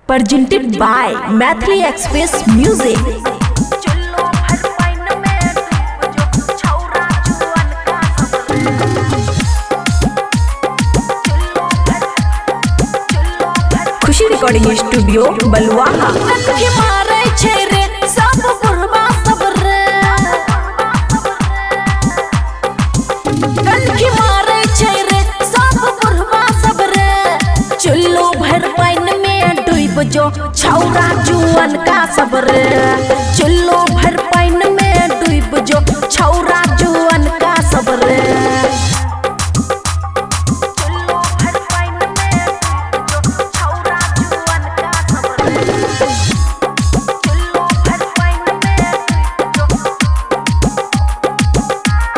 presented by Mathli Express Music. Khushi recording studio Baluaha. चुल्लू भर pine में डूब जो छौरा जुअन का सब्र, चुल्लू भर पाइन में डूब जो छौरा जुअन का सब्र।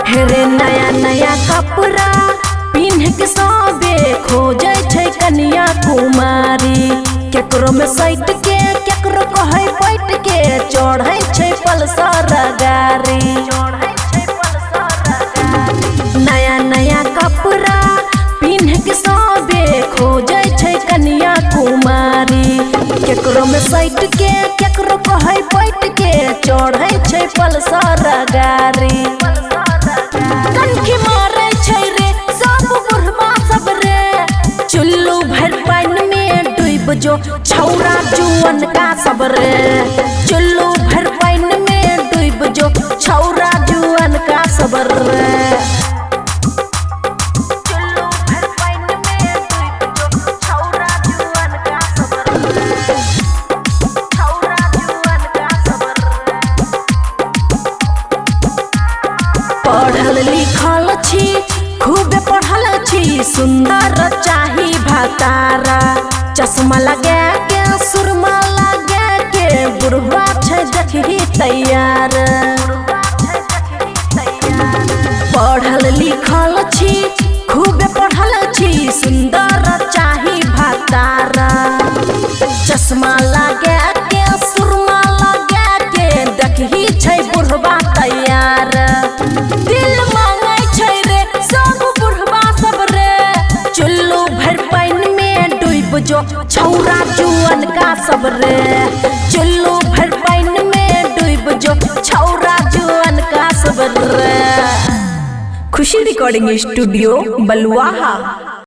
हेरे नया नया कपड़ा पिन्ह के सबे खोजे छै कन्या कुमारी, केकरो में सैट के केकरो कहे बैठ के चढ़े छै पल्सर गाड़ी। नया नया कपड़ा पिन्ह के सबे खोजे छै कन्या कुमारी, केकरो में सैट के केकरो कहे बैठ के चढ़े छै पल्सर गाड़ी। कनखी मारे छै रे सब बुढ़वा सब रे, चुल्लू भर पाइन में डूब जो छौरा जुअन का सब्र, चुल्लू भर पाइन में डूब जो छौरा जुअन का सब्र। पढ़ल लिखल छी खूब पढ़ल छी, सुंदर चाही भतारा, चश्मा लगा के सुरमा लगा के बुढ़वा छै देखी तैयार। पढ़ल लिखल छी खूब पढ़ल छी, सुंदर चाही भतारा, चश्मा लगा के सुरमा लगा के देखी छै बुढ़वा तैयार। दिल मांगे छै रे सब बुढ़वा सब रे, चुल्लू भर पाइन में डूब जो छौरा जुअन का सब्र, चुल्लू भर पाइन में डूब जो छौरा जुअन का सब्र। खुशी रिकॉर्डिंग स्टूडियो बलुआहा।